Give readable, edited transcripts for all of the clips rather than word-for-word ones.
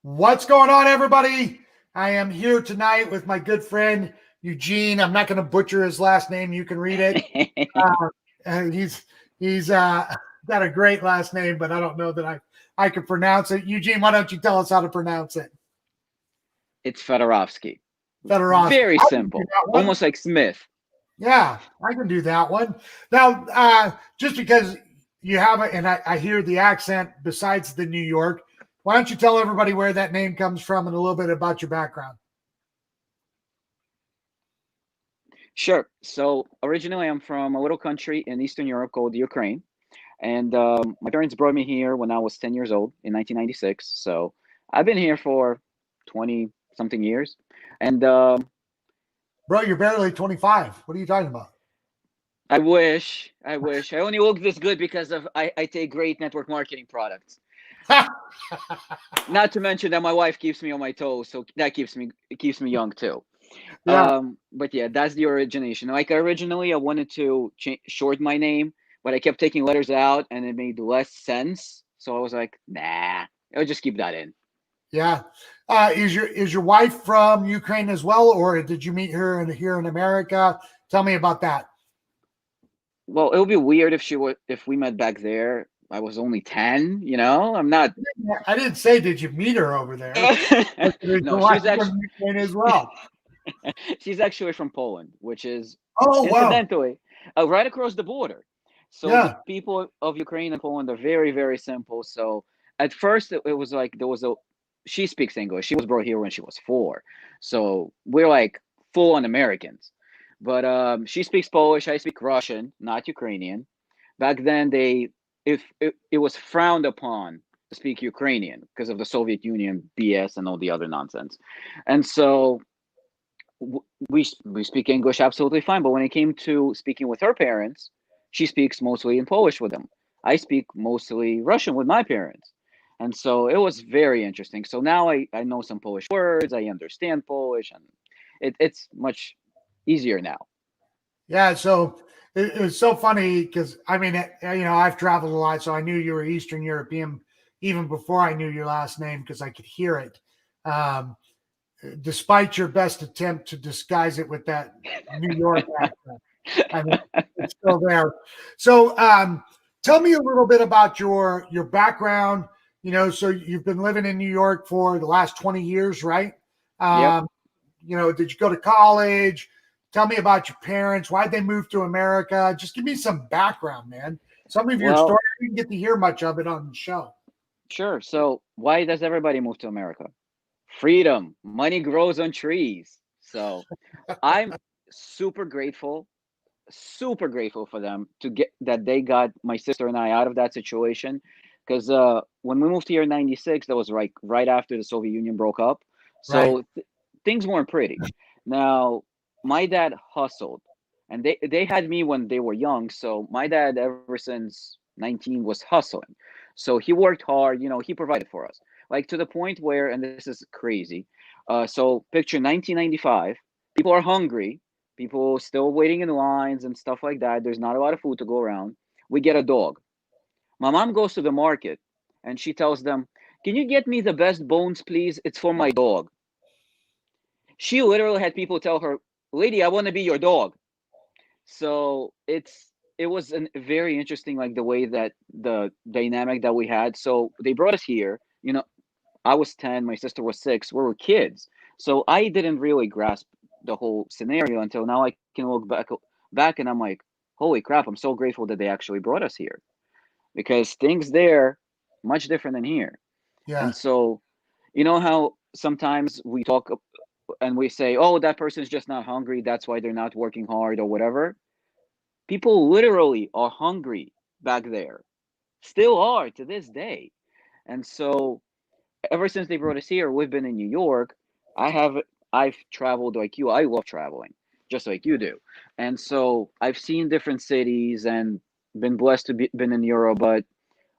What's going on, everybody? I am here tonight with my good friend Eugene. I'm not going to butcher his last name. You can read it. He's got a great last name, but I don't know that I can pronounce it. Eugene, why don't you tell us how to pronounce it? It's Fedorovsky. Fedorovsky. Very simple, almost like Smith. Yeah, I can do that one. Now, just because you have it, and I hear the accent besides the New York, why don't you tell everybody where that name comes from and a little bit about your background? Sure. So originally, I'm from a little country in Eastern Europe called Ukraine. And my parents brought me here when I was 10 years old in 1996. So I've been here for 20-something years. And bro, you're barely 25. What are you talking about? I wish. I only look this good because I take great network marketing products. Not to mention that my wife keeps me on my toes, so that keeps me young too. Yeah. But yeah, that's the origination. Like originally, I wanted to short my name, but I kept taking letters out, and it made less sense. So I was like, nah, I'll just keep that in. Yeah. Is your wife from Ukraine as well, or did you meet her here in America? Tell me about that. Well, it would be weird if we met back there. I was only 10, I'm not. I didn't say did you meet her over there. No, she's actually from Ukraine as well. She's actually from Poland, which is incidentally right across the border. So the people of Ukraine and Poland are very, very simple. So at first it was like she speaks English. She was brought here when she was 4. So we're like full on Americans. But she speaks Polish, I speak Russian, not Ukrainian. Back then it was frowned upon to speak Ukrainian because of the Soviet Union BS and all the other nonsense. And so we speak English absolutely fine, but when it came to speaking with her parents, she speaks mostly in Polish with them. I speak mostly Russian with my parents. And so it was very interesting. So now I know some Polish words, I understand Polish, and it's much easier now. Yeah, so it was so funny because, I mean, I've traveled a lot, so I knew you were Eastern European even before I knew your last name because I could hear it. Despite your best attempt to disguise it with that New York accent. I mean, it's still there. So tell me a little bit about your background. So you've been living in New York for the last 20 years, right? Yep. Did you go to college? Tell me about your parents. Why'd they move to America? Just give me some background, man. Some of your story, I didn't get to hear much of it on the show. Sure. So why does everybody move to America? Freedom. Money grows on trees. So I'm super grateful for them that they got my sister and I out of that situation. Because when we moved here in 96, that was right after the Soviet Union broke up. So things weren't pretty. Now, my dad hustled, and they had me when they were young. So my dad, ever since 19, was hustling. So he worked hard, he provided for us. Like to the point where, and this is crazy. So picture 1995, people are hungry, people still waiting in lines and stuff like that. There's not a lot of food to go around. We get a dog. My mom goes to the market and she tells them, "Can you get me the best bones, please? It's for my dog." She literally had people tell her, "Lady, I want to be your dog." So it was very interesting, like the way that the dynamic that we had. So they brought us here, I was 10, my sister was 6, we were kids. So I didn't really grasp the whole scenario until now. I can look back and I'm like, holy crap, I'm so grateful that they actually brought us here, because things there much different than here. Yeah. And so, how sometimes we talk and we say, oh, that person is just not hungry, that's why they're not working hard or whatever. People literally are hungry back there, still are to this day. And so ever since they brought us here, we've been in New York. I've traveled like you. I love traveling, just like you do. And so I've seen different cities and been blessed to been in Europe. But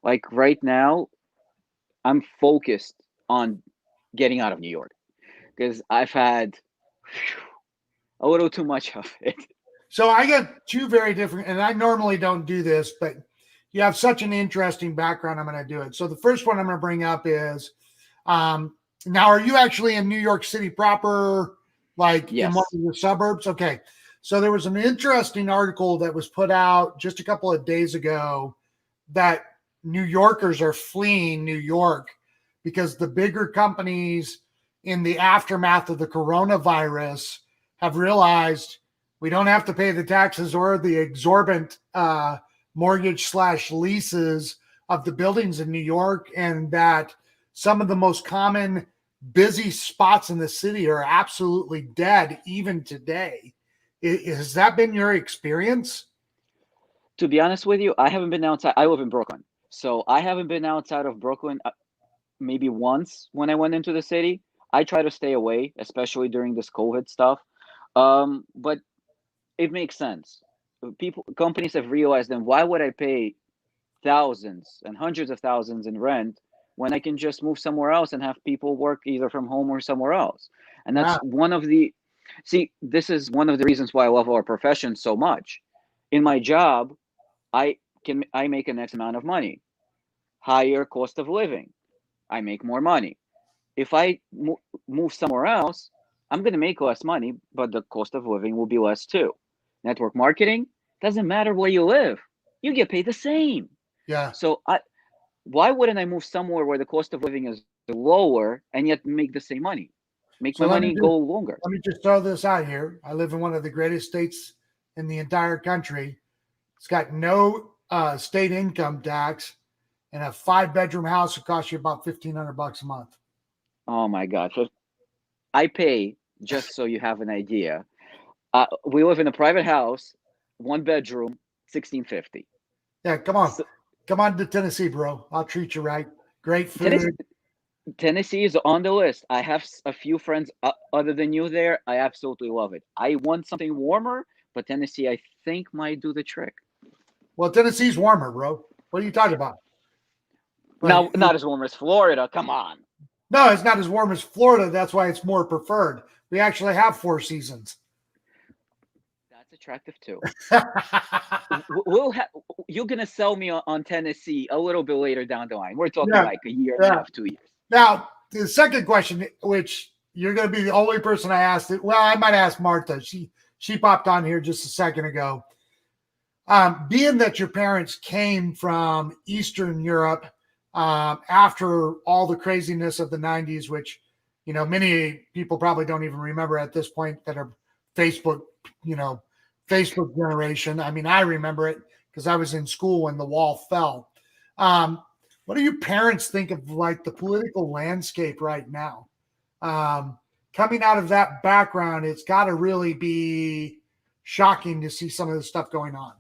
like right now, I'm focused on getting out of New York because I've had a little too much of it. So I got two very different, and I normally don't do this, but you have such an interesting background. I'm going to do it. So the first one I'm going to bring up is Now, are you actually in New York City proper, like in one Yes. of the suburbs? Okay. So there was an interesting article that was put out just a couple of days ago that New Yorkers are fleeing New York because the bigger companies in the aftermath of the coronavirus have realized we don't have to pay the taxes or the exorbitant mortgage slash leases of the buildings in New York, and that some of the most common busy spots in the city are absolutely dead even today. Has that been your experience? To be honest with you, I haven't been outside. I live in Brooklyn, so I haven't been outside of Brooklyn maybe once when I went into the city. I try to stay away, especially during this COVID stuff. But it makes sense. Companies have realized, then why would I pay thousands and hundreds of thousands in rent when I can just move somewhere else and have people work either from home or somewhere else? And that's Yeah. one of the this is one of the reasons why I love our profession so much. In my job, I make an X amount of money. Higher cost of living, I make more money. If I move somewhere else, I'm going to make less money, but the cost of living will be less too. Network marketing doesn't matter where you live, you get paid the same. Yeah. So why wouldn't I move somewhere where the cost of living is lower and yet make the same money? Make So my money go longer. let me just throw this out here. I live in one of the greatest states in the entire country. It's got no state income tax, and a 5-bedroom house would cost you about $1,500 a month. Oh my God. So I pay, just so you have an idea. We live in a private house, 1 bedroom, 1650. Yeah, come on. So, Come on to Tennessee, bro. I'll treat you right. Great Tennessee, food. Tennessee is on the list. I have a few friends other than you there. I absolutely love it. I want something warmer, but Tennessee, I think, might do the trick. Well, Tennessee's warmer, bro. What are you talking about? Now, Like, not as warm as Florida. Come on. no, it's not as warm as Florida. That's why it's more preferred. We actually have 4 seasons. That's attractive too. You're gonna sell me on Tennessee a little bit later down the line. We're talking Yeah, like a year and a yeah. half, 2 years. Now, the second question, which you're going to be the only person I asked it. Well, I might ask Martha. She popped on here just a second ago. Being that your parents came from Eastern Europe after all the craziness of the 90s, which, many people probably don't even remember at this point that are Facebook, Facebook generation. I mean, I remember it because I was in school when the wall fell. What do your parents think of like the political landscape right now? Coming out of that background, it's got to really be shocking to see some of the stuff going on.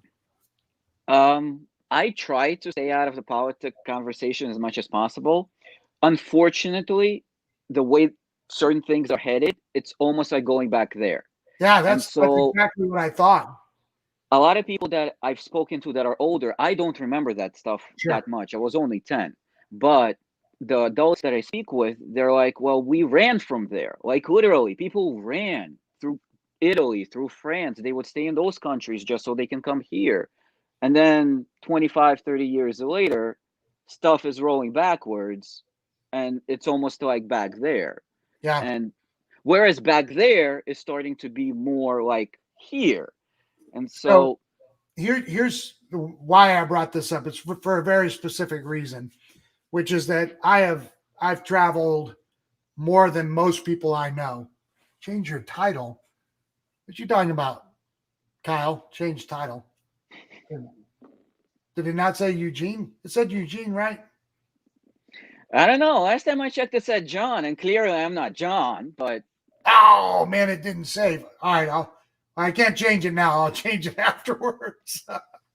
I try to stay out of the politic conversation as much as possible. Unfortunately, the way certain things are headed, it's almost like going back there. Yeah, And that's so exactly what I thought. a lot of people that I've spoken to that are older, I don't remember that stuff Sure. that much. I was only 10. But the adults that I speak with, they're like, well, we ran from there. Like literally, people ran through Italy, through France. They would stay in those countries just so they can come here. And then 25, 30 years later, stuff is rolling backwards and it's almost like back there. Yeah. And whereas back there is starting to be more like here. And So so, here's why I brought this up. It's for a very specific reason, which is that I've traveled more than most people I know. Change your title. What you talking about, Kyle? Change title. Did it not say Eugene? It said Eugene, right? I don't know. Last time I checked, it said John, and clearly I'm not John, but Oh man, it didn't save. All right, I can't change it now. I'll change it afterwards.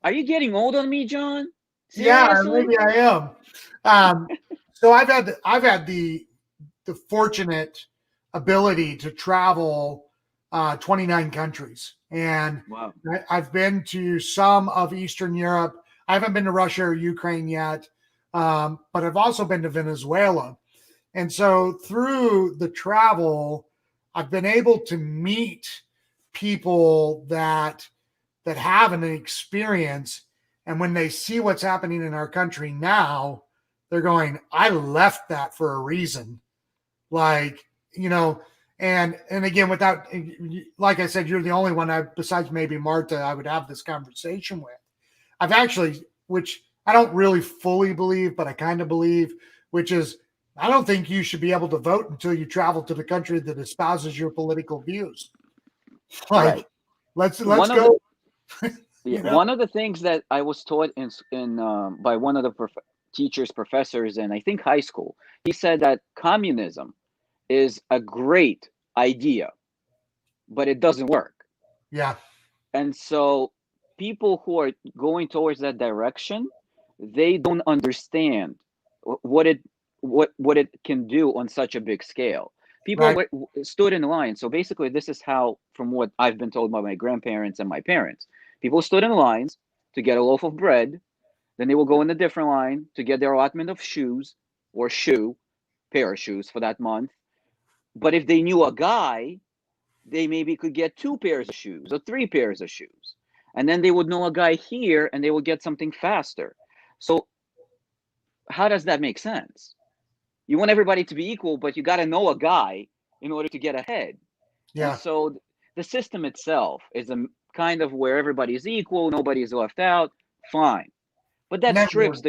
are you getting old on me, John? Yeah, Seriously? maybe I am. So I've had the fortunate ability to travel 29 countries, and Wow. I've been to some of Eastern Europe. I haven't been to Russia or Ukraine yet, but I've also been to Venezuela. And so through the travel, I've been able to meet people that have an experience. And when they see what's happening in our country now, they're going, I left that for a reason. Like, and again, without, like I said, you're the only one besides maybe Marta, I would have this conversation with. I've actually, which I don't really fully believe, but I kind of believe, which is, I don't think you should be able to vote until you travel to the country that espouses your political views. Like, Right. let's One of go. One of the things that I was taught in by one of the teachers, professors in I think high school, he said that communism is a great idea, but it doesn't work. Yeah. And so people who are going towards that direction, they don't understand what it can do on such a big scale. People Right. stood in line. So basically, this is how, from what I've been told by my grandparents and my parents, people stood in lines to get a loaf of bread. Then they will go in a different line to get their allotment of shoes or pair of shoes for that month. But if they knew a guy, they maybe could get 2 pairs of shoes or 3 pairs of shoes. And then they would know a guy here and they would get something faster. So how does that make sense? You want everybody to be equal, but you got to know a guy in order to get ahead. And Yeah. so the system itself is a kind of where everybody is equal, nobody is left out, fine. But that strips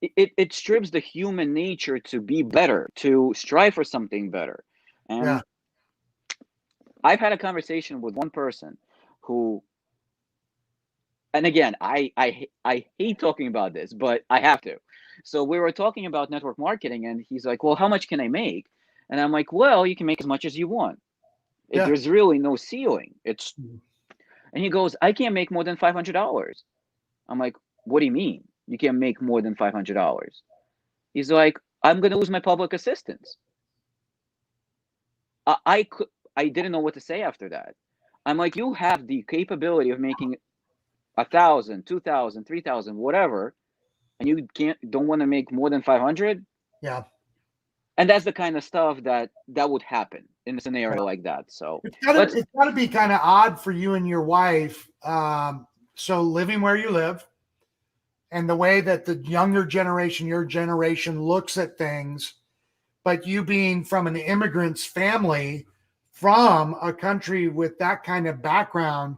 it strips the human nature to be better, to strive for something better. And Yeah. I've had a conversation with one person who, and again, I hate talking about this, but I have to. So we were talking about network marketing, and he's like, "Well, how much can I make?" And I'm like, "Well, you can make as much as you want. Yeah. There's really no ceiling." And he goes, "I can't make more than $500." I'm like, "What do you mean you can't make more than $500?" He's like, "I'm gonna lose my public assistance." I didn't know what to say after that. I'm like, you have the capability of making 1,000, 2,000, 3,000, whatever, and you don't want to make more than 500. Yeah. And that's the kind of stuff that would happen in a scenario like that. So It's gotta be kind of odd for you and your wife. So living where you live and the way that the younger generation, your generation, looks at things, but you being from an immigrant's family from a country with that kind of background,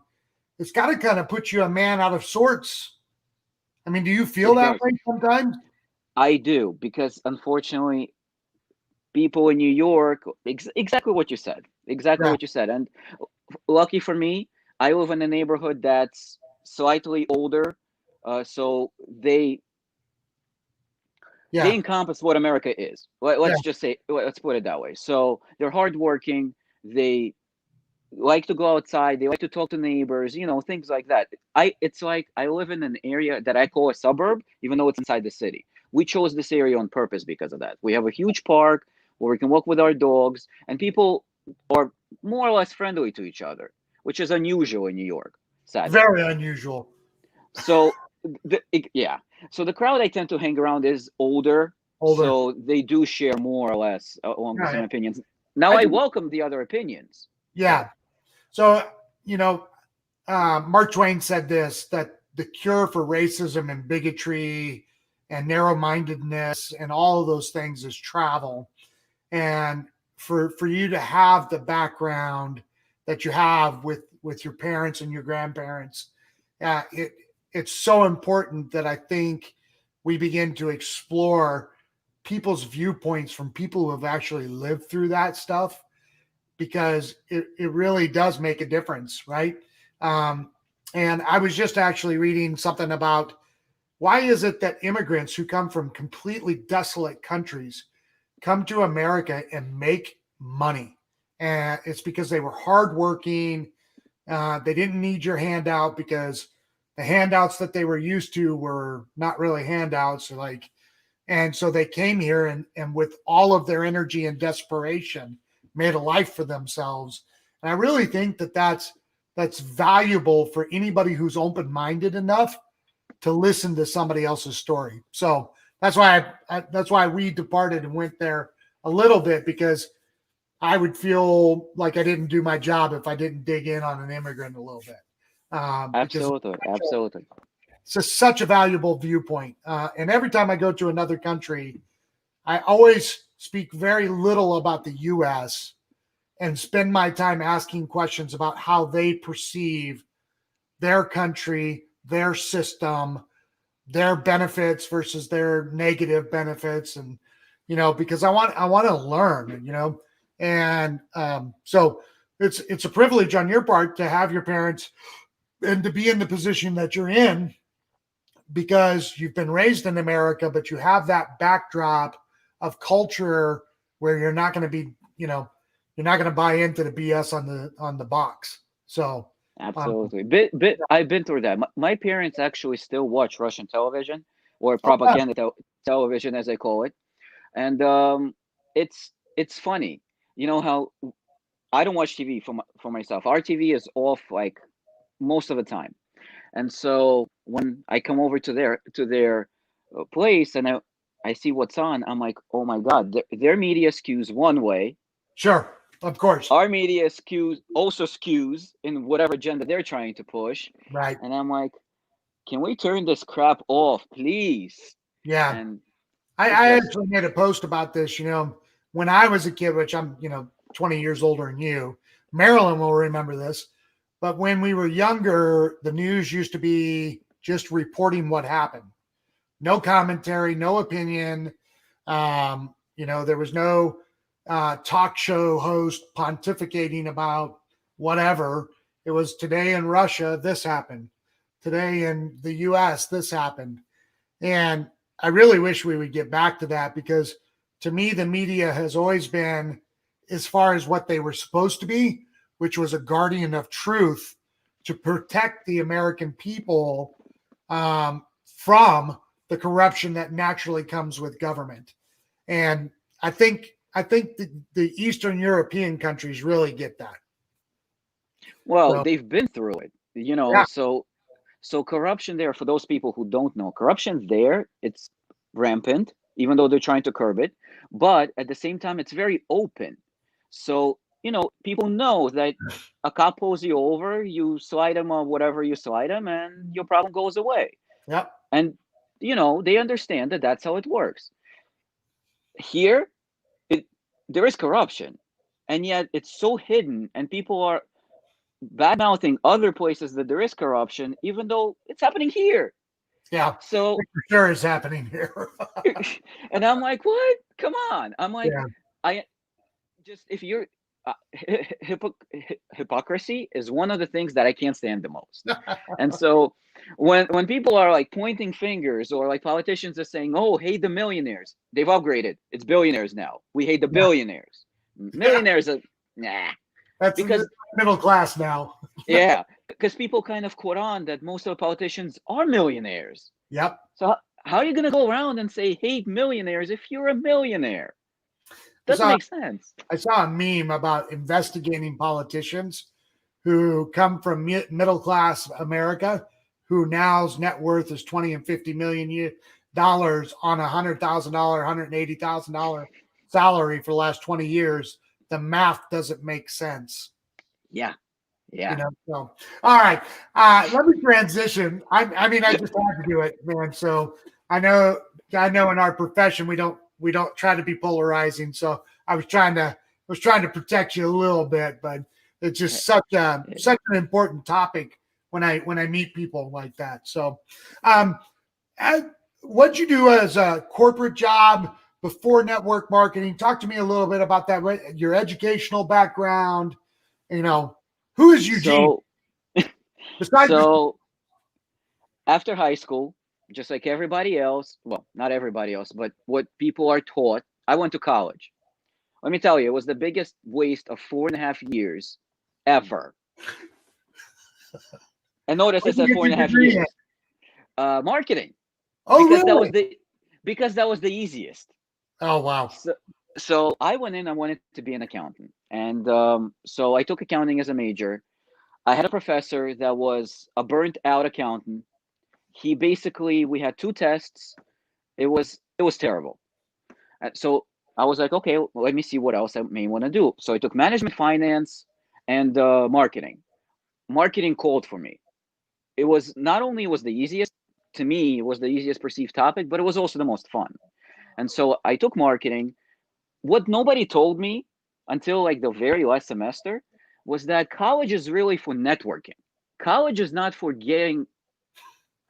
it's got to kind of put you a man out of sorts. I mean, do you feel it that does. way sometimes? I do, because unfortunately, people in New York, exactly what you said, exactly Yeah. what you said. And lucky for me, I live in a neighborhood that's slightly older, so they Yeah. encompass what America is. Yeah. Let's just say, let's put it that way. So they're hardworking. They like to go outside. They like to talk to neighbors. Things like that. It's like I live in an area that I call a suburb, even though it's inside the city. We chose this area on purpose because of that. We have a huge park where we can walk with our dogs, and people are more or less friendly to each other, which is unusual in New York, sadly. Very unusual. So yeah. So the crowd I tend to hang around is older, Older. so they do share more or less along the Yeah. same opinions. Now I I think, welcome the other opinions. yeah. So, Mark Twain said this, that the cure for racism and bigotry and narrow-mindedness and all of those things is travel. And for you to have the background that you have with your parents and your grandparents, it's so important that I think we begin to explore people's viewpoints from people who have actually lived through that stuff, because it really does make a difference, right? And I was just actually reading something about why is it that immigrants who come from completely desolate countries come to America and make money? And it's because they were hardworking. They didn't need your handout, because the handouts that they were used to were not really handouts. And so they came here and with all of their energy and desperation made a life for themselves. And I really think that that's valuable for anybody who's open-minded enough to listen to somebody else's story. So that's why we departed and went there a little bit, because I would feel like I didn't do my job if I didn't dig in on an immigrant a little bit. Because Absolutely. it's just such a valuable viewpoint. And every time I go to another country, I always speak very little about the US and spend my time asking questions about how they perceive their country, their system, their benefits versus their negative benefits. And, because I want to learn, and so it's a privilege on your part to have your parents and to be in the position that you're in, because you've been raised in America, but you have that backdrop of culture where you're not going to be, you're not going to buy into the BS on the box. So Absolutely. I've been through that. My parents actually still watch Russian television, or okay. propaganda television, as they call it. And it's funny. You know how I don't watch TV for myself. Our TV is off like most of the time. And so when I come over to their place and I see what's on, I'm like, oh my God, their media skews one way. Sure, of course. Our media also skews in whatever agenda they're trying to push. Right. And I'm like, can we turn this crap off, please? Yeah. And I actually made a post about this, when I was a kid, which I'm, 20 years older than you. Marilyn will remember this. But when we were younger, the news used to be just reporting what happened. No commentary, no opinion. There was no talk show host pontificating about whatever. It was today in Russia, this happened. Today in the US, this happened. And I really wish we would get back to that, because to me, the media has always been, as far as what they were supposed to be, which was a guardian of truth to protect the American people from the corruption that naturally comes with government. And I think the Eastern European countries really get that. well, they've been through it, Yeah. So corruption there, for those people who don't know, corruption there, it's rampant, even though they're trying to curb it. But at the same time, it's very open. So, people know that a cop pulls you over, you slide them or whatever you slide them, and your problem goes away. Yep. And, they understand that that's how it works. Here, there is corruption, and yet it's so hidden, and people are bad mouthing other places that there is corruption, even though it's happening here. Yeah. So for sure is happening here. and I'm like, what? Come on. I'm like, Yeah. I just, if you're hypocrisy is one of the things that I can't stand the most. And so when people are like pointing fingers, or like politicians are saying, oh, hate the millionaires, they've upgraded, it's billionaires now, we hate the billionaires. Millionaires are nah. That's because middle class now. Yeah, because people kind of caught on that most of the politicians are millionaires. Yep. So how are you going to go around and say hate millionaires if you're a millionaire? Doesn't make sense. I saw a meme about investigating politicians who come from middle class America, who now's net worth is $20 and $50 million on $100,000, $180,000 salary for the last 20 years. The math doesn't make sense. Yeah. So, all right. Let me transition. I just have to do it, man. So I know in our profession we don't try to be polarizing. So I was trying to protect you a little bit, but it's just such an important topic when I meet people like that. So, what'd you do as a corporate job before network marketing? Talk to me a little bit about that. Your educational background. Who is Eugene? So after high school, just like everybody else, well, not everybody else, but what people are taught, I went to college. Let me tell you, it was the biggest waste of 4.5 years ever. And notice it's at 4.5 years. Marketing. Oh, really? Because that was the easiest. Oh, wow. So I went in, I wanted to be an accountant. And so I took accounting as a major. I had a professor that was a burnt out accountant. We had 2 tests. It was terrible. So I was like, okay, well, let me see what else I may want to do. So I took management, finance, and marketing. Marketing called for me. It was not only was the easiest, to me, it was the easiest perceived topic, but it was also the most fun. And so I took marketing. what nobody told me until like the very last semester was that college is really for networking. College is not for getting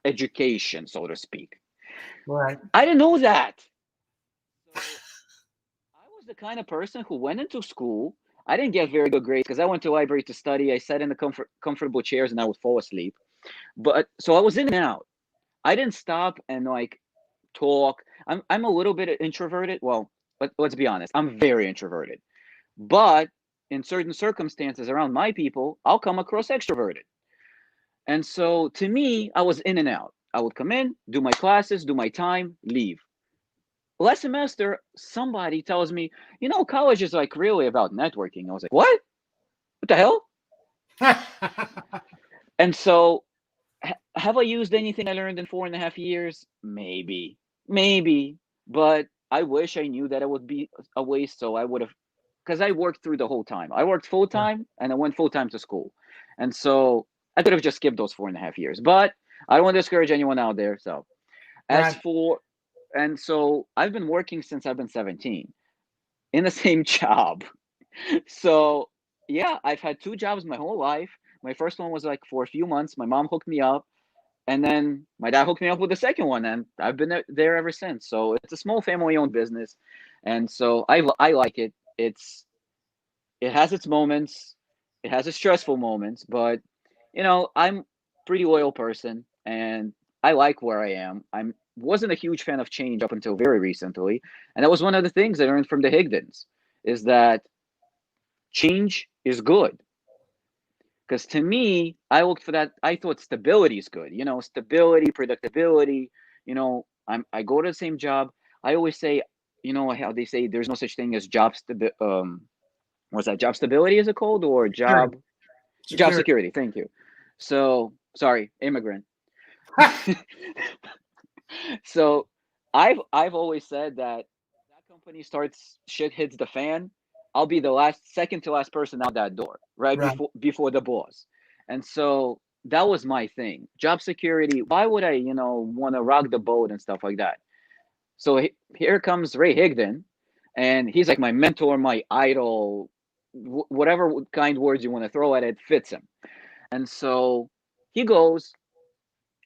education, so to speak. Right. I didn't know that. So I was the kind of person who went into school. I didn't get very good grades because I went to the library to study. I sat in the comfortable chairs and I would fall asleep. But so I was in and out. I didn't stop and like talk. I'm a little bit introverted. Well, let's be honest. I'm very introverted. But in certain circumstances around my people, I'll come across extroverted. And so to me, I was in and out. I would come in, do my classes, do my time, leave. Last semester, somebody tells me, college is like really about networking. I was like, what? What the hell? And so, have I used anything I learned in 4.5 years? Maybe. But I wish I knew that it would be a waste. So I would have, because I worked through the whole time. I worked full time and I went full time to school. And so I could have just skipped those 4.5 years. But I don't want to discourage anyone out there. So, as Right. for, and so I've been working since I've been 17 in the same job. So yeah, I've had two jobs my whole life. My first one was like for a few months. My mom hooked me up, and then my dad hooked me up with the second one, and I've been there ever since. So it's a small family-owned business, and so I like it. It has its moments, it has its stressful moments, but I'm pretty loyal person, and I like where I am. I wasn't a huge fan of change up until very recently, and that was one of the things I learned from the Higdons, is that change is good. Because to me, I looked for that. I thought stability is good. Stability, predictability. I go to the same job. I always say, how they say there's no such thing as job stability. Was that job stability? Is it called, or Security. job Security. security? Thank you. So sorry, immigrant. So I've always said that company starts shit hits the fan, I'll be the second to last person out that door, right Right. before the boss. And so that was my thing. Job security. Why would I, want to rock the boat and stuff like that? So here comes Ray Higdon, and he's like my mentor, my idol, whatever kind words you want to throw at it fits him. And so he goes,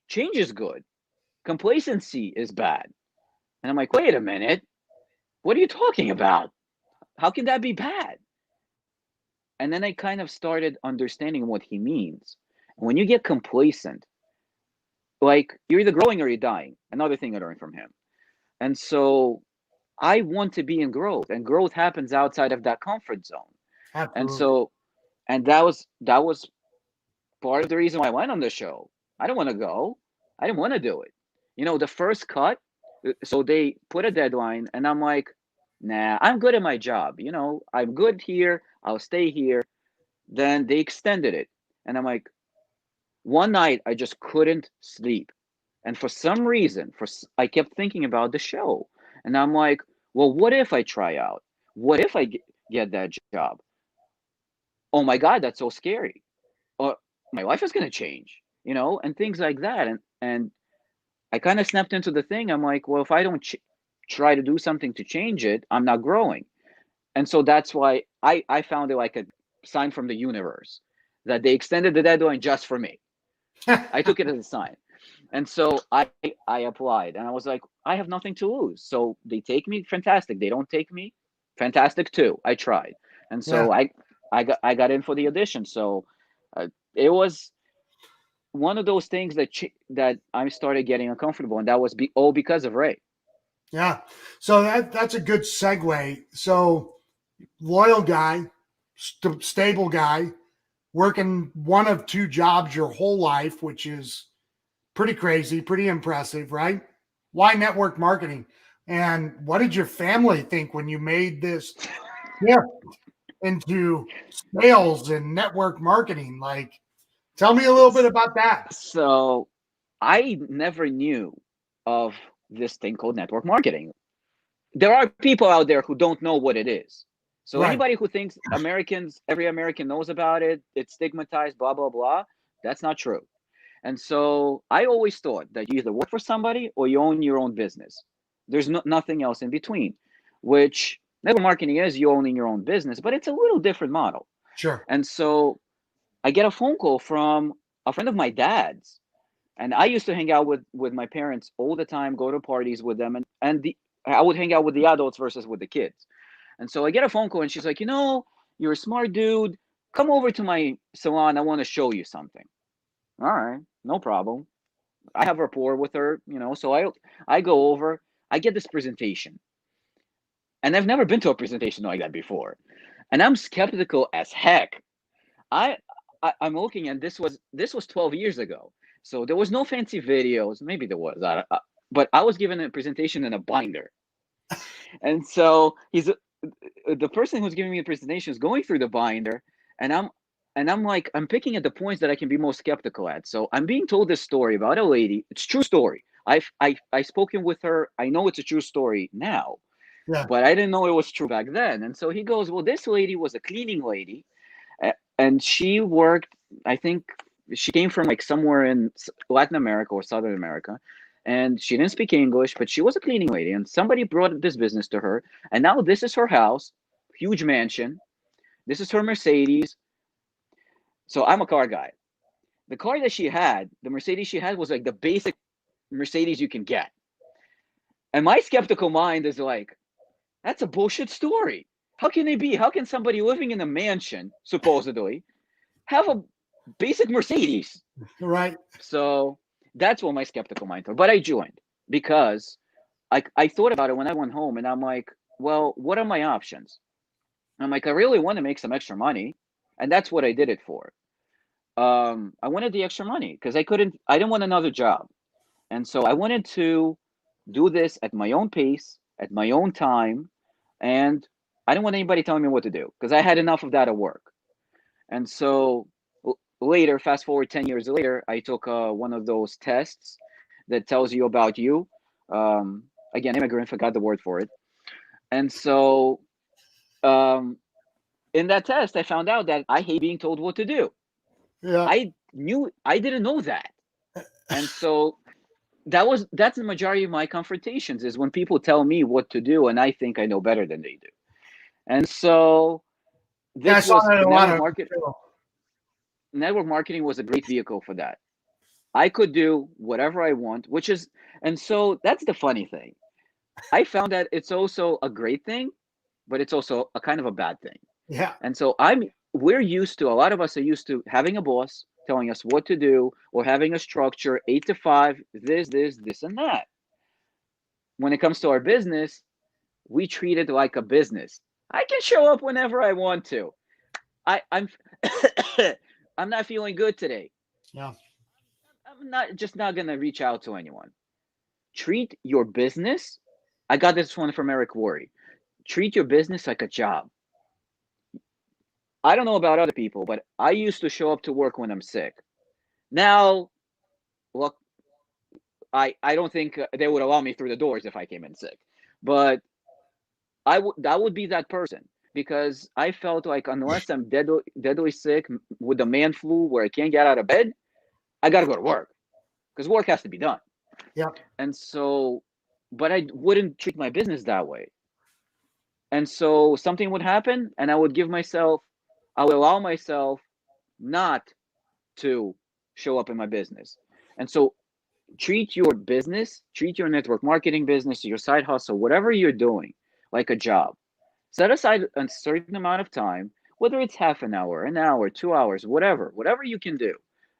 change is good, complacency is bad. And I'm like, wait a minute, what are you talking about? How can that be bad? And then I kind of started understanding what he means. When you get complacent, like you're either growing or you're dying. Another thing I learned from him. And so I want to be in growth, and growth happens outside of that comfort zone. And Absolutely. so, and that was part of the reason why I went on the show. I don't want to go. I didn't want to do it. The first cut, so they put a deadline, and I'm like, nah, I'm good at my job. I'm good here. I'll stay here. Then they extended it. And I'm like, one night I just couldn't sleep. And for some reason, I kept thinking about the show. And I'm like, well, what if I try out? What if I get that job? Oh my God, that's so scary. Or my life is going to change, and things like that. And I kind of snapped into the thing. I'm like, well, if I don't try to do something to change it, I'm not growing. And so that's why I found it like a sign from the universe that they extended the deadline just for me. I took it as a sign. And so I applied, and I was like, I have nothing to lose. So they take me, fantastic. They don't take me, fantastic too. I tried. And Yeah. so I got in for the audition. So it was one of those things that I started getting uncomfortable, and that was all because of Ray. Yeah. So that's a good segue. So loyal guy, stable guy, working one of two jobs your whole life, which is pretty crazy, pretty impressive, right? Why network marketing? And what did your family think when you made this shift into sales and network marketing? Like, tell me a little bit about that. So I never knew of this thing called network marketing. There are people out there who don't know what it is. So Right. anybody who thinks every American knows about it, it's stigmatized, blah, blah, blah, that's not true. And so I always thought that you either work for somebody or you own your own business. There's nothing else in between, which Network marketing is you owning your own business, but it's a little different model. Sure. And so I get a phone call from a friend of my dad's, and I used to hang out with my parents all the time, go to parties with them, and I would hang out with the adults versus with the kids. And so I get a phone call, and she's like, you're a smart dude. Come over to my salon. I want to show you something. All right, no problem. I have rapport with her, so I go over. I get this presentation, and I've never been to a presentation like that before, and I'm skeptical as heck. I, I'm looking, and this was 12 years ago, so there was no fancy videos. Maybe there was, but I was given a presentation in a binder, and so the person who's giving me the presentation is going through the binder, and I'm like, I'm picking at the points that I can be most skeptical at. So I'm being told this story about a lady. It's a true story. I spoken with her. I know it's a true story now, Yeah. but I didn't know it was true back then. And so he goes, well, this lady was a cleaning lady, and she worked. I think she came from like somewhere in Latin America or Southern America, and she didn't speak English, but she was a cleaning lady, and somebody brought this business to her, and now this is her house, huge mansion. This is her Mercedes. So I'm a car guy. The car that she had, the Mercedes she had, was like the basic Mercedes you can get. And my skeptical mind is like, that's a bullshit story. How can they be? How can somebody living in a mansion, supposedly, have a basic Mercedes? Right. So that's what my skeptical mind thought. But I joined because I thought about it when I went home, and I'm like, well, what are my options? I'm like, I really want to make some extra money, and that's what I did it for. I wanted the extra money because I didn't want another job. And so I wanted to do this at my own pace, at my own time, and I didn't want anybody telling me what to do because I had enough of that at work. And so later, fast forward 10 years later, I took one of those tests that tells you about you. Again, immigrant, forgot the word for it. And so um, in that test, I found out that I hate being told what to do. Yeah. I didn't know that. And so that's the majority of my confrontations is when people tell me what to do and I think I know better than they do. And so Yeah. I this saw was that in a lot of. network marketing was a great vehicle for that. I could do whatever I want, and so that's the funny thing. I found that it's also a great thing, but it's also a kind of a bad thing. Yeah. And so a lot of us are used to having a boss telling us what to do or having a structure, 8 to 5, this, and that. When it comes to our business, we treat it like a business. I can show up whenever I want to. I'm I'm not feeling good today. Yeah. I'm not gonna reach out to anyone. Treat your business. I got this one from Eric Worre. Treat your business like a job. I don't know about other people, but I used to show up to work when I'm sick. Now, look, I don't think they would allow me through the doors if I came in sick, but I would be that person because I felt like unless I'm deadly sick with the man flu where I can't get out of bed, I got to go to work because work has to be done. Yeah. And so, but I wouldn't treat my business that way. And so something would happen, and I would allow myself not to show up in my business. And so treat your network marketing business, your side hustle, whatever you're doing, like a job. Set aside a certain amount of time, whether it's half an hour, 2 hours, whatever you can do,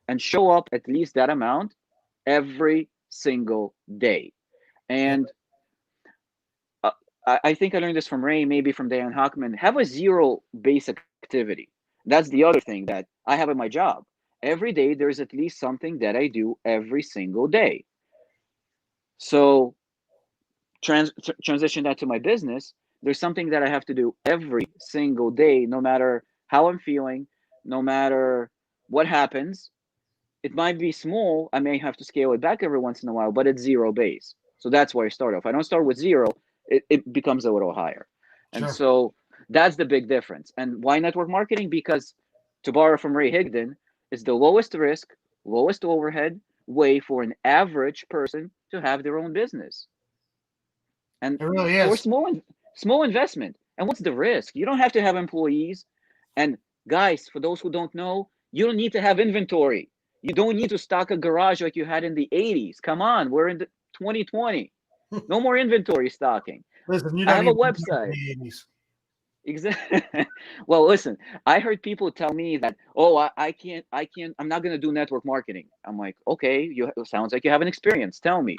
and show up at least that amount every single day. Yeah. And I think I learned this from Ray, maybe from Dan Hockman. Have a zero base activity. That's the other thing that I have in my job. Every day, there's at least something that I do every single day. So transition that to my business. There's something that I have to do every single day, no matter how I'm feeling, no matter what happens. It might be small. I may have to scale it back every once in a while, but it's zero base. So that's where I start off. I don't start with zero. It becomes a little higher. And Sure. so that's the big difference. And why network marketing? Because to borrow from Ray Higdon, it's the lowest risk, lowest overhead way for an average person to have their own business. And It really for is. small investment. And what's the risk? You don't have to have employees. And guys, for those who don't know, you don't need to have inventory. You don't need to stock a garage like you had in the 80s. Come on, we're in the 2020. No more inventory stocking. Listen, you I don't have a even website. the 80s. Exactly. Well, listen, I heard people tell me that, oh, I can't, I'm not going to do network marketing. I'm like, okay, it sounds like you have an experience. Tell me.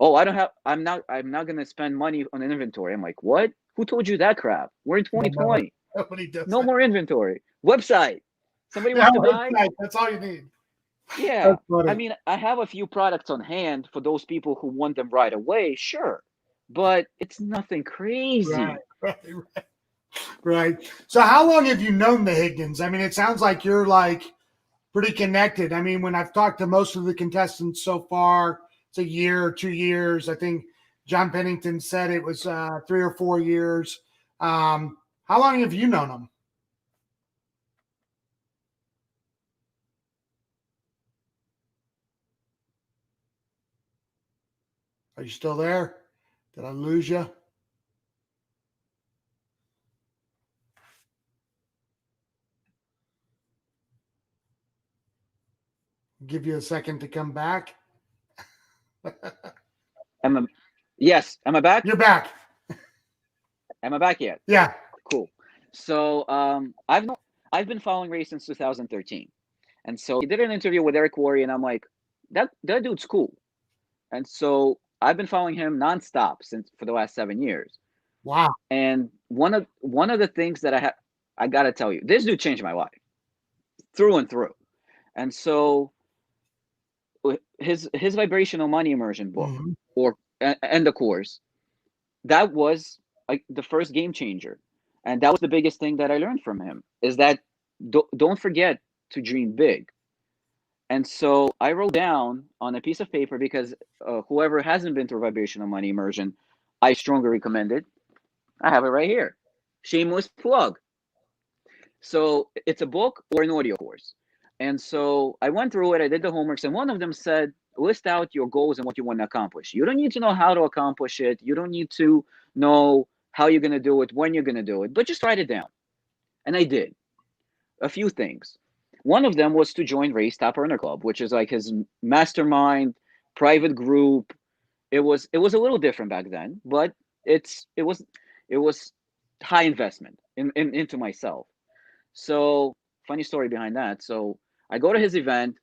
Oh, I'm not going to spend money on inventory. I'm like, what? Who told you that crap? We're in 2020. Nobody does No that. more inventory. Website. Somebody Yeah, wants to buy? website, that's all you need. Yeah. That's funny. I mean, I have a few products on hand for those people who want them right away. Sure. But it's nothing crazy. Right. Right. So how long have you known the Higdons? I mean, it sounds like you're like pretty connected. I mean, when I've talked to most of the contestants so far, it's a year or 2 years. I think John Pennington said it was 3 or 4 years. How long have you known them? Are you still there? Did I lose you? Give you a second to come back. Yes. Am I back? You're back. Am I back yet? Yeah. Cool. So I've been following Ray since 2013. And so he did an interview with Eric Worre, and I'm like, that dude's cool. And so I've been following him nonstop for the last 7 years. Wow. And one of the things that I gotta tell you, this dude changed my life through and through. And so his vibrational money immersion book, and the course, that was like the first game changer. And that was the biggest thing that I learned from him, is that don't forget to dream big. And so I wrote down on a piece of paper, because whoever hasn't been through vibrational money immersion, I strongly recommend it. I have it right here. Shameless plug. So it's a book or an audio course. And so I went through it, I did the homeworks, and one of them said, list out your goals and what you want to accomplish. You don't need to know how to accomplish it. You don't need to know how you're going to do it, when you're going to do it, but just write it down. And I did a few things. One of them was to join Ray's Top Earner Club, which is like his mastermind private group. It was a little different back then, but it was high investment into myself. So funny story behind that. So I go to his event.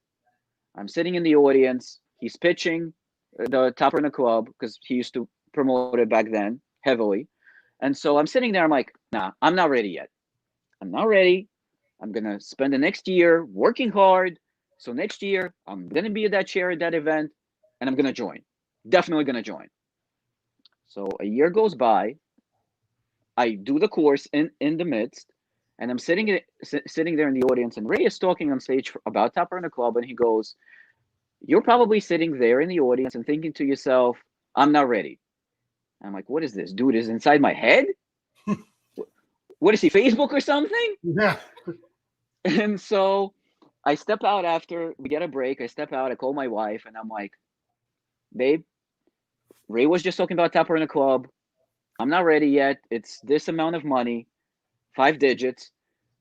I'm sitting in the audience. He's pitching the Top Earner Club, because he used to promote it back then heavily. And so I'm sitting there. I'm like, nah, I'm not ready yet. I'm not ready. I'm going to spend the next year working hard. So next year, I'm going to be at that chair at that event, and I'm going to join. Definitely going to join. So a year goes by. I do the course in the midst, and I'm sitting there in the audience, and Ray is talking on stage about Top Earner Club, and he goes, you're probably sitting there in the audience and thinking to yourself, I'm not ready. I'm like, what is this? Dude is inside my head? What is he, Facebook or something? Yeah. And so I step out after we get a break. I step out, I call my wife, and I'm like, babe, Ray was just talking about Top Earner Club. I'm not ready yet. It's this amount of money, 5 digits.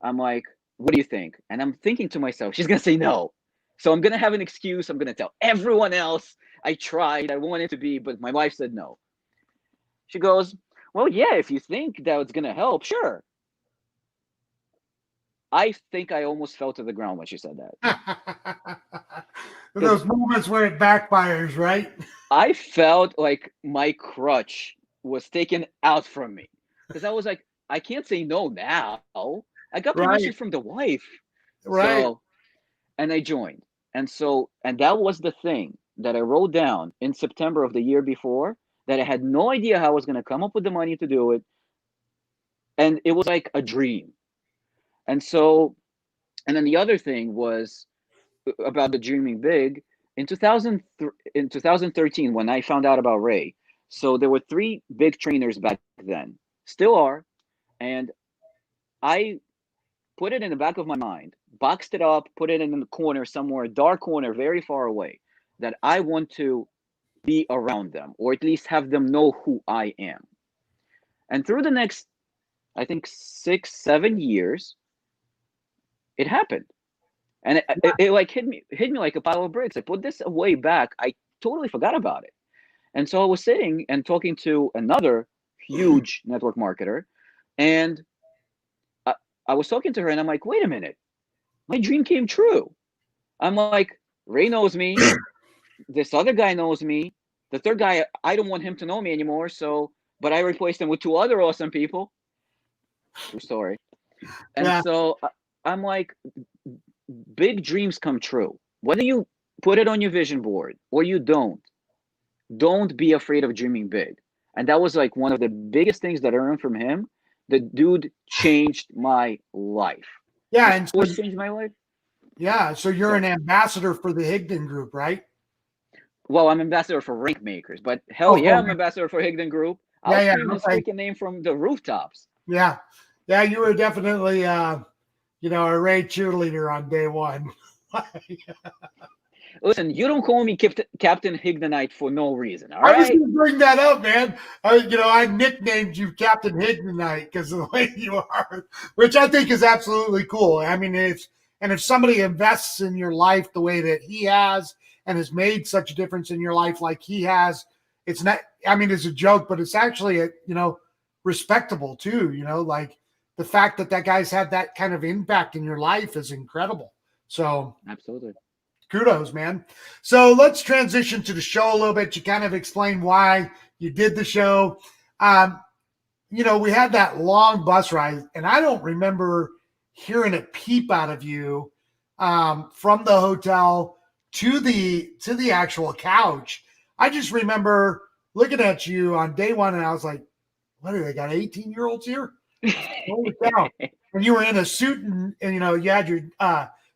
I'm like, what do you think? And I'm thinking to myself, she's going to say no. So I'm going to have an excuse. I'm going to tell everyone else I tried, I wanted to be, but my wife said no. She goes, well, yeah, if you think that it's going to help, sure. I think I almost fell to the ground when she said that. Those moments where it backfires, right? I felt like my crutch was taken out from me, because I was like, I can't say no now. I got permission from the wife. Right. So, and I joined. And that was the thing that I wrote down in September of the year before, that I had no idea how I was going to come up with the money to do it. And it was like a dream. And then the other thing was about the dreaming big. In 2013, when I found out about Ray, so there were 3 big trainers back then, still are, and I put it in the back of my mind, boxed it up, put it in the corner somewhere, dark corner, very far away, that I want to be around them, or at least have them know who I am. And through the next, I think 6, 7 years, it happened. And it like hit me like a pile of bricks. I put this way back. I totally forgot about it. And so I was sitting and talking to another huge network marketer, and I was talking to her, and I'm like, wait a minute, my dream came true. I'm like, Ray knows me. This other guy knows me. The third guy, I don't want him to know me anymore. So, but I replaced him with 2 other awesome people. True story. And Yeah. so I'm like, big dreams come true. Whether you put it on your vision board or you don't be afraid of dreaming big. And that was like one of the biggest things that I learned from him. The dude changed my life. Yeah. The And so, sports changed my life. yeah. So you're So, an ambassador for the Higdon group, right? well, I'm ambassador for Rank Makers, but hell Oh, yeah, oh, I'm ambassador for Higdon Group. yeah. I'll Yeah. scream his Okay. freaking name from the rooftops. Yeah. Yeah. You were definitely, a Ray cheerleader on day one. Listen, you don't call me Captain Higdonite for no reason, all I was right? going to bring that up, man. I nicknamed you Captain Higdon tonight because of the way you are, which I think is absolutely cool. I mean, if somebody invests in your life the way that he has and has made such a difference in your life like he has, it's not. I mean, it's a joke, but it's actually respectable too. Like the fact that guy's had that kind of impact in your life is incredible. So Absolutely. kudos, man. So let's transition to the show a little bit. You kind of explain why you did the show. We had that long bus ride, and I don't remember hearing a peep out of you from the hotel to the actual couch. I just remember looking at you on day one, and I was like, "What do they got? 18-year-olds here? Holy cow!" And you were in a suit, and you had your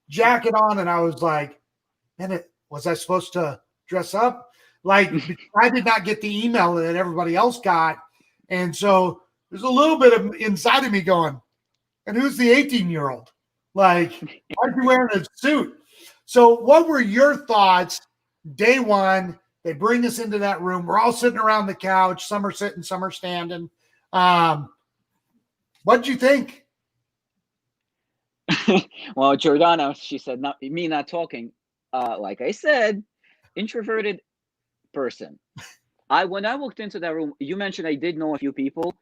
jacket on, and I was like, "Man, was I supposed to dress up?" Like, I did not get the email that everybody else got, and so there's a little bit of inside of me going, "And who's the 18-year-old? Like, why'd you wearing a suit?" So, what were your thoughts day one? They bring us into that room. We're all sitting around the couch. Some are sitting, some are standing. What'd you think? Well, Jordana, she said, me not talking. Like I said, introverted person. When I walked into that room, you mentioned I did know a few people.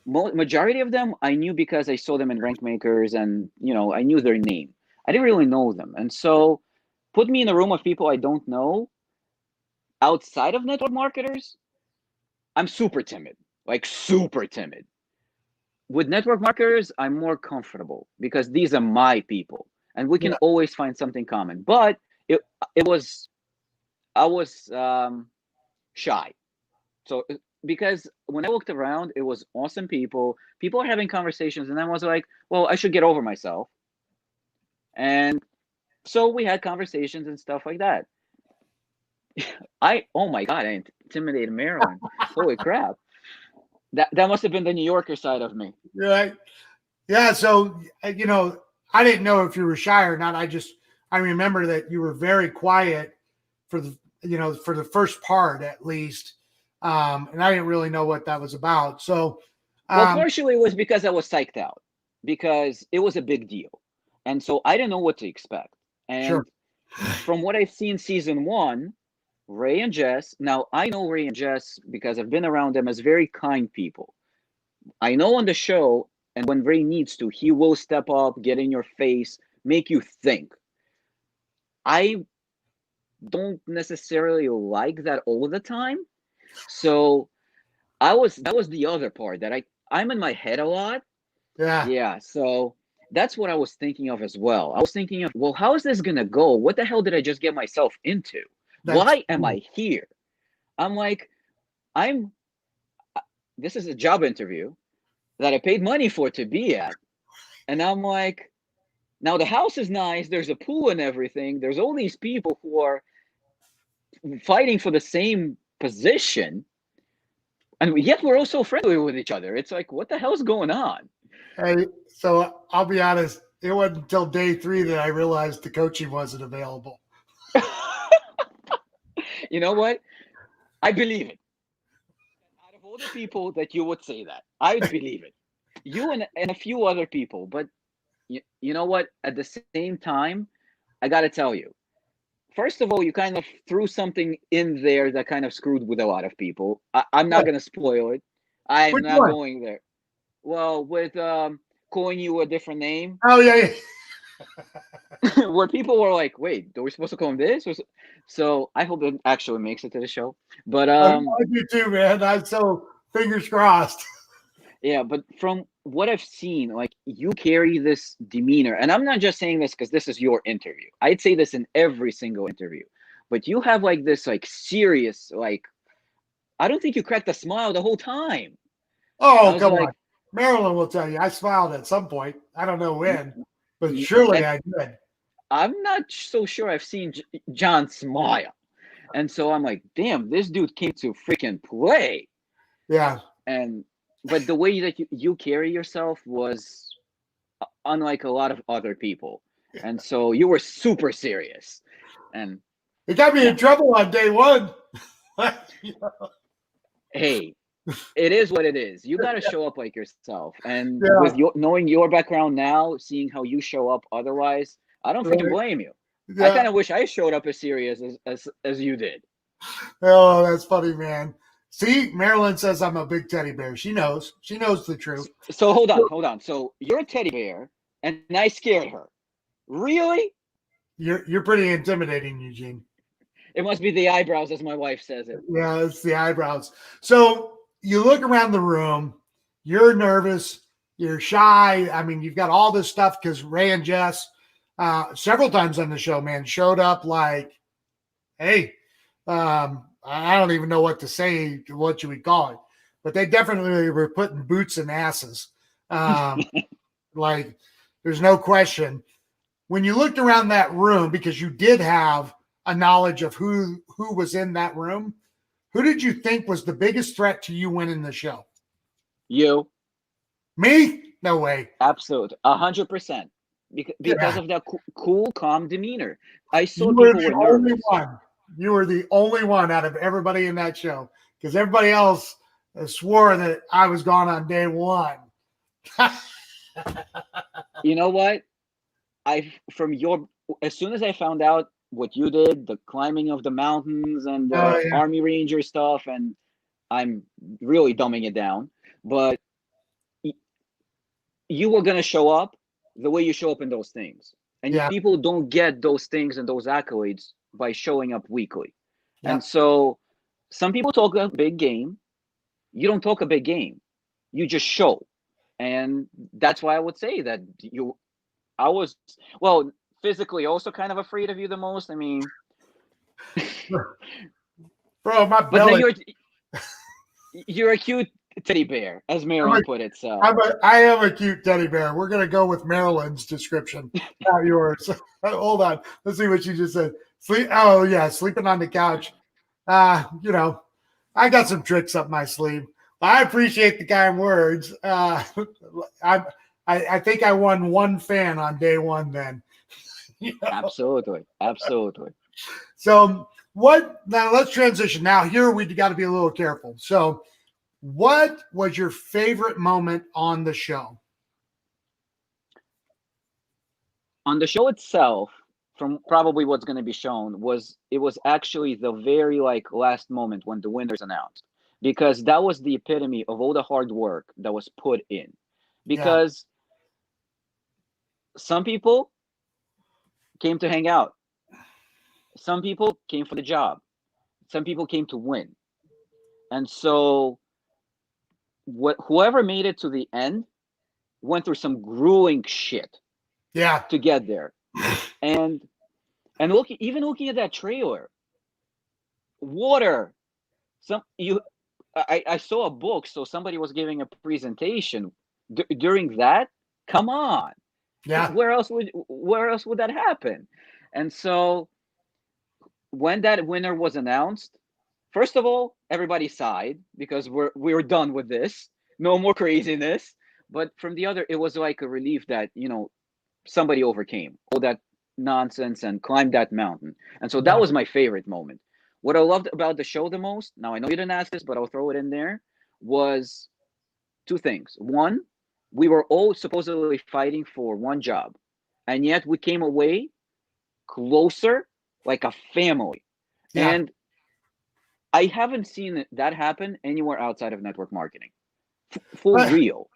Majority of them I knew because I saw them in Rank Makers, and I knew their name. I didn't really know them, and so put me in a room of people I don't know. Outside of network marketers, I'm super timid, like super timid. With network marketers, I'm more comfortable because these are my people, and we can Yeah. always find something common. But it was I was shy. So because when I looked around, it was awesome people. People are having conversations, and I was like, well, I should get over myself. And so we had conversations and stuff like that. Oh my God, I intimidated Marilyn. Holy crap. That must have been the New Yorker side of me. Right. Yeah. So, I didn't know if you were shy or not. I remember that you were very quiet for the first part at least. And I didn't really know what that was about. So, Well, partially it was because I was psyched out because it was a big deal. And so I didn't know what to expect. sure. And from what I've seen season 1, Ray and Jess, now I know Ray and Jess because I've been around them as very kind people. I know on the show, and when Ray needs to, he will step up, get in your face, make you think. I don't necessarily like that all the time. So that was the other part that I'm in my head a lot. Yeah. Yeah, so that's what I was thinking of as well. I was thinking of, well, how is this gonna go? What the hell did I just get myself into? That's Why am I here? I'm like, this is a job interview that I paid money for to be at. And I'm like, now the house is nice, there's a pool and everything. There's all these people who are fighting for the same position. And yet we're all so friendly with each other. It's like, what the hell's going on? Hey, so I'll be honest. It wasn't until day 3 that I realized the coaching wasn't available. You know what? I believe it. Out of all the people that you would say that, I believe it. You and a few other people. But you know what? At the same time, I got to tell you, first of all, you kind of threw something in there that kind of screwed with a lot of people. I'm not What? going to spoil it. I'm Which not one? going there. Well, with calling you a different name, Oh yeah, yeah. where people were like, "Wait, are we supposed to call him this?" So I hope it actually makes it to the show. But I do too, man. I'm so fingers crossed. yeah, but from what I've seen, like you carry this demeanor, and I'm not just saying this because this is your interview. I'd say this in every single interview, but you have like this like serious like I don't think you cracked a smile the whole time. I Oh, was come on. like, Marilyn will tell you. I smiled at some point. I don't know "N- when, but surely and I did. I'm not so sure I've seen John smile. And so I'm like, damn, this dude came to freaking play. Yeah. And but the way that you carry yourself was unlike a lot of other people. And so you were super serious. And It got me yeah, in trouble on day one. hey, it is what it is. You got to show up like yourself. And with Yeah. your knowing your background now, seeing how you show up otherwise, I don't freaking Right. blame you. I kind Yeah. of wish I showed up as serious as you did. Oh, that's funny, man. See, Marilyn says I'm a big teddy bear. She knows. She knows the truth. So hold on. So you're a teddy bear, and I scared her. Really? You're pretty intimidating, Eugene. It must be the eyebrows, as my wife says it. Yeah, it's the eyebrows. So you look around the room, you're nervous, you're shy. I mean, you've got all this stuff because Ray and Jess, several times on the show, man, showed up like, hey, I don't even know what to say, what you would call it, but they definitely were putting boots in asses. Like, there's no question. When you looked around that room, because you did have a knowledge of who was in that room, who did you think was the biggest threat to you winning the show? You, Me? No way. absolute, 100%, because Yeah, of that cool, calm demeanor. I saw you were people the were only nervous. one. You were the only one out of everybody in that show because everybody else swore that I was gone on day one. You know what? I from your as soon as I found out what you did, the climbing of the mountains and Oh the yeah, army ranger stuff, and I'm really dumbing it down, but you were gonna show up the way you show up in those things, and yeah, people don't get those things and those accolades by showing up weekly. yeah. And so some people talk a big game. You don't talk a big game. You just show. And that's why I would say that I was, well, physically also kind of afraid of you the most. I mean, Bro, my but then belly. you're a cute teddy bear, as I'm a, Marilyn put it. So I am a cute teddy bear. We're gonna go with Marilyn's description, not yours. Hold on. Let's see what she just said. Sleep. Oh yeah, sleeping on the couch. You know, I got some tricks up my sleeve. I appreciate the kind words. I, I think I won one fan on day one. Then, you know? absolutely, absolutely. So what? Now let's transition. Now here we got to be a little careful. So, what was your favorite moment on the show? On the show itself, from probably what's going to be shown, was actually the very like last moment when the winner's announced, because that was the epitome of all the hard work that was put in. Yeah, Because some people came to hang out, some people came for the job, some people came to win, and so whoever made it to the end went through some grueling shit yeah, to get there. And even looking at that trailer, water. Some you I saw a book, so somebody was giving a presentation during that. Come on, yeah, where else would that happen? And so when that winner was announced, first of all, everybody sighed because we're done with this. No more craziness. But from the other, it was like a relief that somebody overcame all that nonsense and climbed that mountain. And so that yeah, was my favorite moment. What I loved about the show the most, now I know you didn't ask this, but I'll throw it in there, was two things. One, we were all supposedly fighting for one job, and yet we came away closer, like a family. Yeah. And I haven't seen that happen anywhere outside of network marketing. For But real.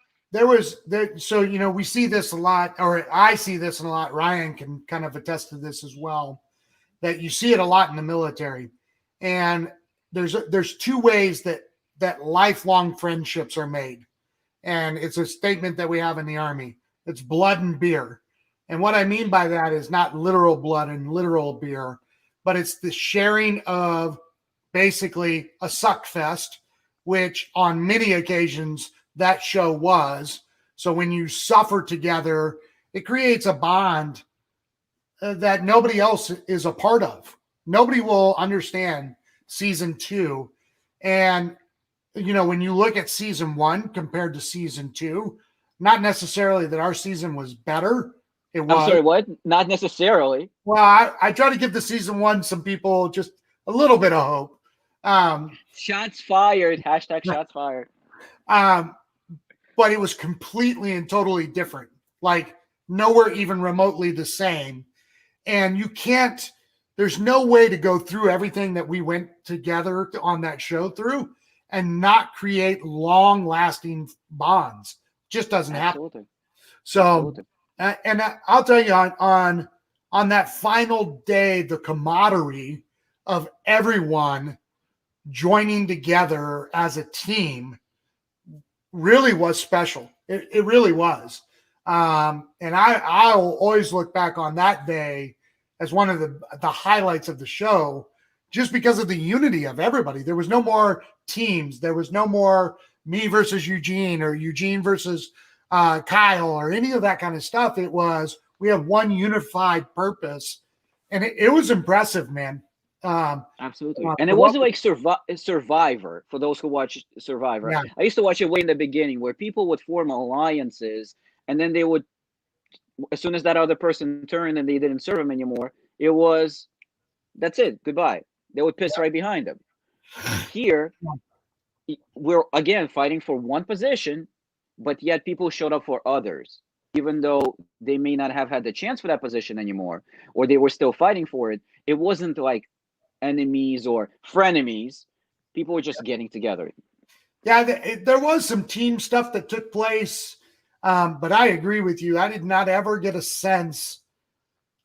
so, we see this a lot, or I see this a lot. Ryan can kind of attest to this as well, that you see it a lot in the military. And there's two ways that lifelong friendships are made. And it's a statement that we have in the Army. It's blood and beer. And what I mean by that is not literal blood and literal beer, but it's the sharing of basically a suck fest, which on many occasions that show was. So when you suffer together, it creates a bond that nobody else is a part of. Nobody will understand season 2. And, when you look at season 1 compared to season 2, not necessarily that our season was better. It was. I'm sorry, what? Not necessarily. Well, I try to give the season 1 some people just a little bit of hope. Shots fired. Hashtag shots fired. But it was completely and totally different. Like nowhere even remotely the same. And there's no way to go through everything that we went together on that show through and not create long lasting bonds. Just doesn't Absolutely. happen. So, and I'll tell you on that final day, the camaraderie of everyone joining together as a team really was special. It really was. And I'll always look back on that day as one of the highlights of the show, just because of the unity of everybody. There was no more teams. There was no more me versus Eugene or Eugene versus Kyle or any of that kind of stuff. It was, we have one unified purpose, and it was impressive, man. Absolutely. And it wasn't like Survivor, for those who watch Survivor. Yeah. I used to watch it way in the beginning where people would form alliances, and then they would, as soon as that other person turned and they didn't serve him anymore, it was, that's it, goodbye. They would piss right behind them. Here, we're again fighting for one position, but yet people showed up for others, even though they may not have had the chance for that position anymore, or they were still fighting for it. It wasn't like enemies or frenemies. People were just getting together. Yeah, there was some team stuff that took place, but I agree with you. I did not ever get a sense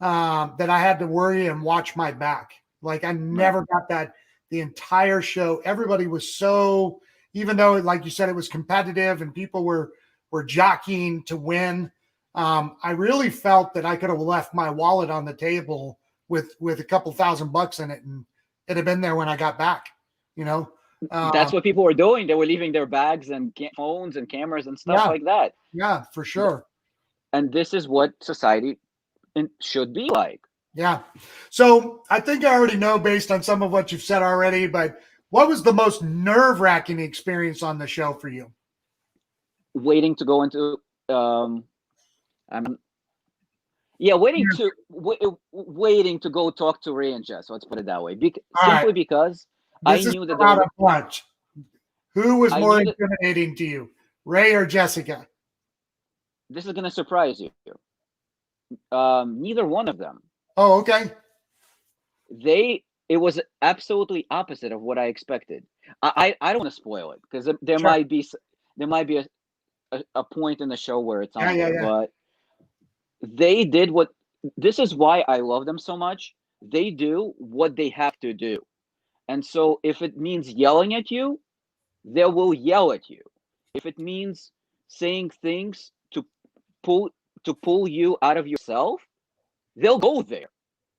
that I had to worry and watch my back. Like I never got that the entire show. Everybody was so, even though, like you said, it was competitive and people were jockeying to win. I really felt that I could have left my wallet on the table with a couple $1,000 in it, and it'd have been there when I got back. That's what people were doing. They were leaving their bags and phones and cameras and stuff like that. Yeah, for sure. And this is what society should be like. Yeah. So I think I already know based on some of what you've said already, but what was the most nerve-wracking experience on the show for you? Waiting to go into waiting to go talk to Ray and Jess. Let's put it that way. Simply because I knew that there was a bunch. Who was more intimidating to you, Ray or Jessica? This is going to surprise you. Neither one of them. Oh, okay. It was absolutely opposite of what I expected. I don't want to spoil it because there might be a point in the show where it's on there, but they did this is why I love them so much. They do what they have to do. And so if it means yelling at you, they will yell at you. If it means saying things to pull you out of yourself, they'll go there.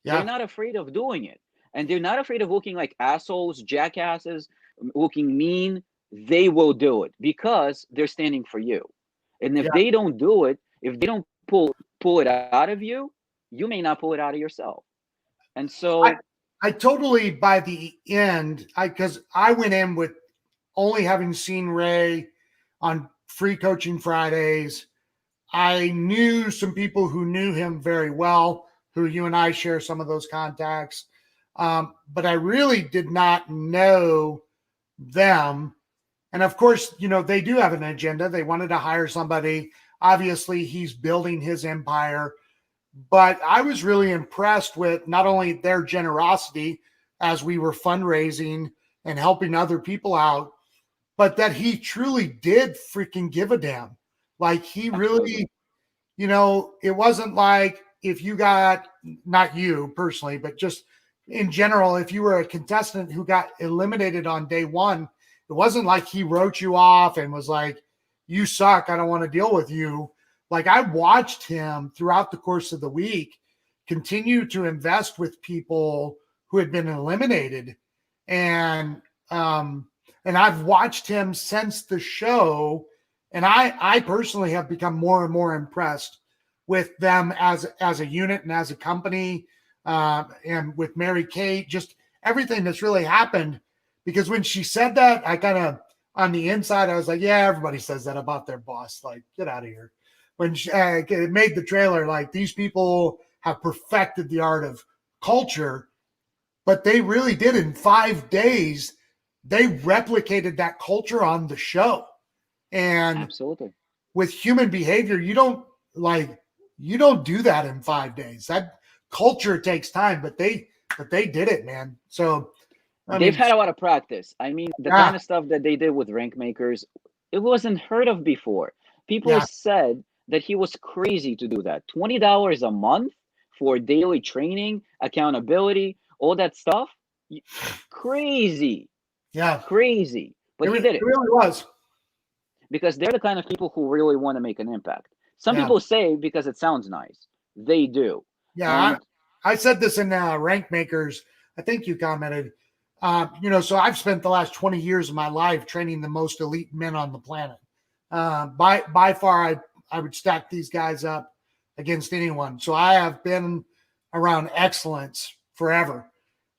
Yeah. They're not afraid of doing it. And they're not afraid of looking like assholes, jackasses, looking mean. They will do it because they're standing for you. And if they don't do it, if they don't pull it out of you, you may not pull it out of yourself. And so I totally, by the end, because I went in with only having seen Ray on Free Coaching Fridays. I knew some people who knew him very well, who you and I share some of those contacts. But I really did not know them And of course, they do have an agenda. They wanted to hire somebody. Obviously, he's building his empire. But I was really impressed with not only their generosity as we were fundraising and helping other people out, but that he truly did freaking give a damn. Like he really, it wasn't like if you got, not you personally, but just in general, if you were a contestant who got eliminated on day one, it wasn't like he wrote you off and was like, you suck, I don't want to deal with you. Like I watched him throughout the course of the week continue to invest with people who had been eliminated. And I've watched him since the show. And I personally have become more and more impressed with them as a unit and as a company, and with Mary Kate, just everything that's really happened. Because when she said that, I kind of, on the inside, I was like, yeah, everybody says that about their boss. Like, get out of here. When she made the trailer, like these people have perfected the art of culture, but they really did in 5 days. They replicated that culture on the show. And absolutely, with human behavior, you don't do that in 5 days. That culture takes time, but they did it, man. So they've had a lot of practice. I mean, the kind of stuff that they did with rank makers, it wasn't heard of before. People said that he was crazy to do that. $20 a month for daily training, accountability, all that stuff. Crazy. Yeah. Crazy. But he did it. It really was. Because they're the kind of people who really want to make an impact. Some people say because it sounds nice. They do. Yeah. I said this in Rank Makers. I think you commented. So I've spent the last 20 years of my life training the most elite men on the planet. By far, I would stack these guys up against anyone. So I have been around excellence forever.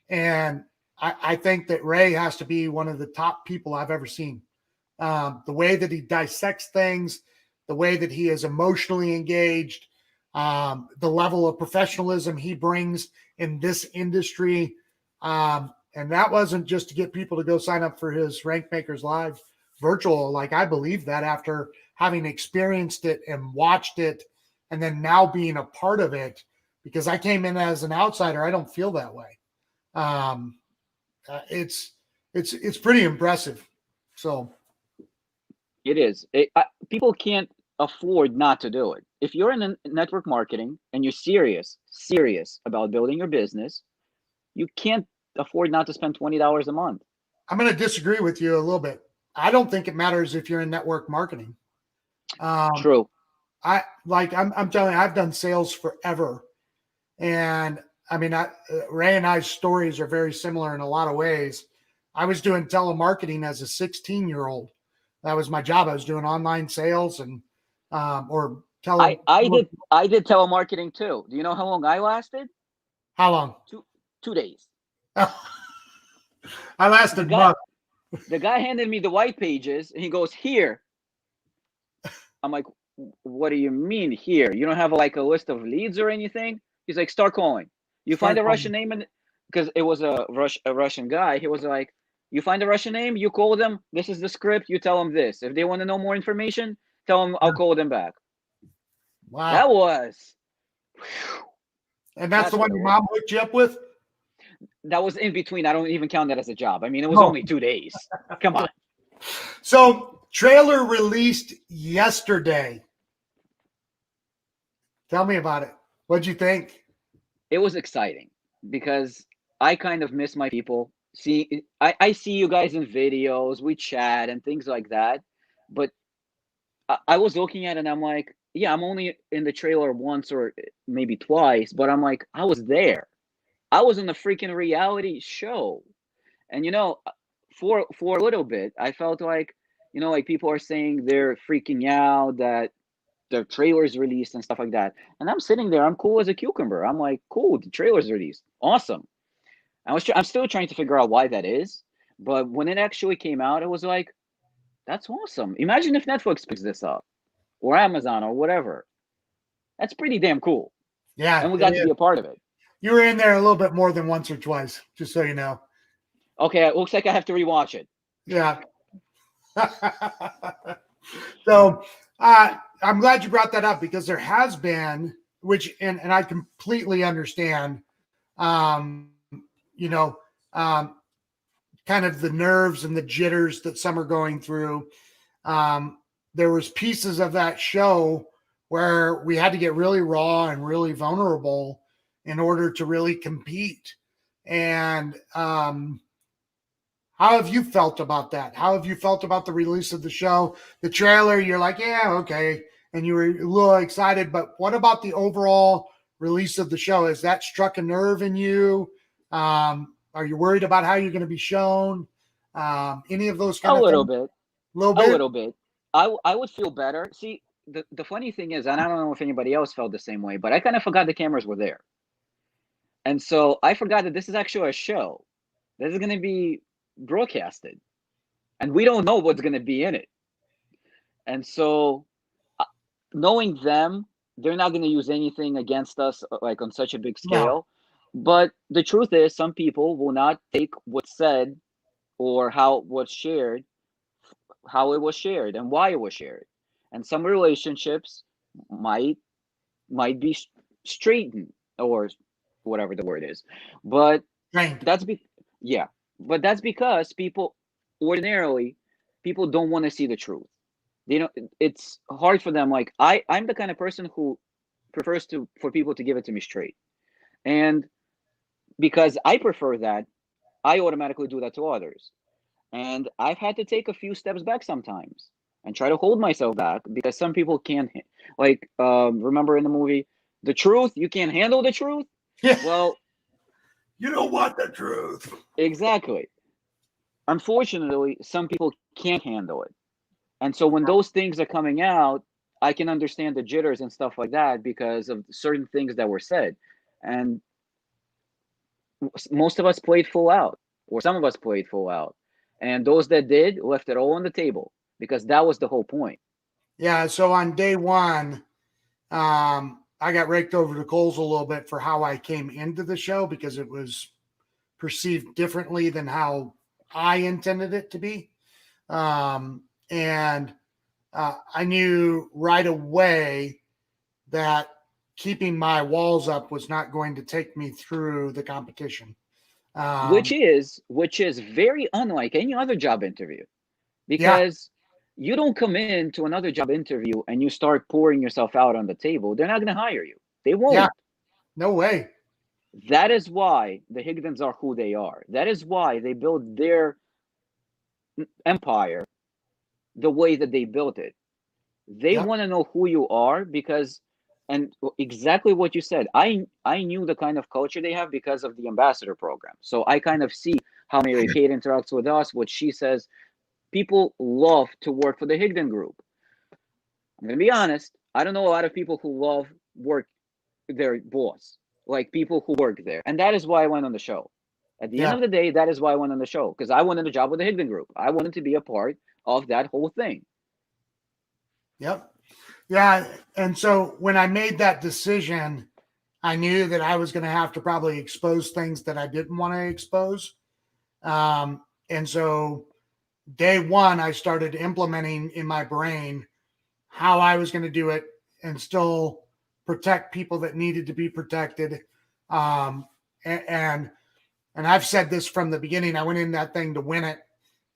And I think that Ray has to be one of the top people I've ever seen. The way that he dissects things, the way that he is emotionally engaged, the level of professionalism he brings in this industry. And that wasn't just to get people to go sign up for his Rank Makers Live virtual. Like I believe that after having experienced it and watched it, and then now being a part of it, because I came in as an outsider, I don't feel that way. It's pretty impressive. So it is. People can't afford not to do it. If you're in network marketing and you're serious about building your business, you can't afford not to spend $20 a month. I'm going to disagree with you a little bit. I don't think it matters if you're in network marketing. True. I'm telling you, I've done sales forever. And I mean, Ray and I's stories are very similar in a lot of ways. I was doing telemarketing as a 16-year-old. That was my job. I was doing online sales and I did telemarketing too. Do you know how long I lasted? How long? 2 days. I lasted a month. The guy handed me the white pages and he goes, here. I'm like, what do you mean here? You don't have like a list of leads or anything? He's like, start calling. You find a Russian name, because it was a Russian guy. He was like, you find a Russian name, you call them. This is the script. You tell them this. If they want to know more information, tell them I'll call them back. Wow. That was. And that's the one your mom hooked you up with? That was in between. I don't even count that as a job. I mean, it was only 2 days. Come on. So, trailer released yesterday. Tell me about it. What'd you think? It was exciting because I kind of miss my people. I see you guys in videos, we chat and things like that. But I was looking at it and I'm like, yeah, I'm only in the trailer once or maybe twice, but I'm like, I was there. I was in the freaking reality show. And, for a little bit, I felt like, like people are saying they're freaking out that the trailer's released and stuff like that. And I'm sitting there, I'm cool as a cucumber. I'm like, cool, the trailer's released. Awesome. I'm still trying to figure out why that is. But when it actually came out, it was like, that's awesome. Imagine if Netflix picks this up or Amazon or whatever. That's pretty damn cool. Yeah. And we got to be a part of it. You were in there a little bit more than once or twice, just so you know. Okay, it looks like I have to rewatch it. Yeah. So I'm glad you brought that up because there has been, and I completely understand, um, you know, um, kind of the nerves and the jitters that some are going through. There was pieces of that show where we had to get really raw and really vulnerable in order to really compete. And how have you felt about that? How have you felt about the release of the show? The trailer, you're like, yeah, okay. And you were a little excited, but what about the overall release of the show? Has that struck a nerve in you? Are you worried about how you're going to be shown? Any of those A kind of little things? bit. A little A bit? little bit. I would feel better. See, the funny thing is, and I don't know if anybody else felt the same way, but I kind of forgot the cameras were there. And so I forgot that this is actually a show. This is going to be broadcasted. And we don't know what's going to be in it. And so uh, knowing them, they're not going to use anything against us like on such a big No. scale. But the truth is, some people will not take what's said or how what's shared, how it was shared and why it was shared. And some relationships might be straightened or whatever the word is. But Trained. that's yeah, but that's because ordinarily people don't want to see the truth. They know it's hard for them. Like I'm the kind of person who prefers for people to give it to me straight. And because I prefer that, I automatically do that to others. And I've had to take a few steps back sometimes and try to hold myself back because some people can't. Like, remember in the movie, The Truth? You can't handle the truth? Yeah. Well, You don't want the truth. exactly. Unfortunately, some people can't handle it. And so when those things are coming out, I can understand the jitters and stuff like that because of certain things that were said. And most of us played full out, or some of us played full out. And those that did left it all on the table because that was the whole point. Yeah. So on day one, I got raked over the coals a little bit for how I came into the show because it was perceived differently than how I intended it to be. And I knew right away that keeping my walls up was not going to take me through the competition. which Um, is very unlike any other job interview yeah, because you don't come into another job interview and you start pouring yourself out on the table. They're not going to hire you. They yeah, won't. no way. That is why the Higdons are who they are. That is why they built their empire the way that they built it. They Yep. want to know who you are because, and exactly what you said, I knew the kind of culture they have because of the ambassador program. So I kind of see how Mary Kate interacts with us, what she says. People love to work for the Higdon group. I'm going to be honest. I don't know a lot of people who love work their boss, like people who work there. And that is why I went on the show. At the end Yeah. of the day, that is why I went on the show because I wanted a job with the Higdon group. I wanted to be a part of that whole thing. Yep. Yeah. And so when I made that decision, I knew that I was going to have to probably expose things that I didn't want to expose. And so day one, I started implementing in my brain how I was going to do it and still protect people that needed to be protected. Um, and I've said this from the beginning. I went in that thing to win it,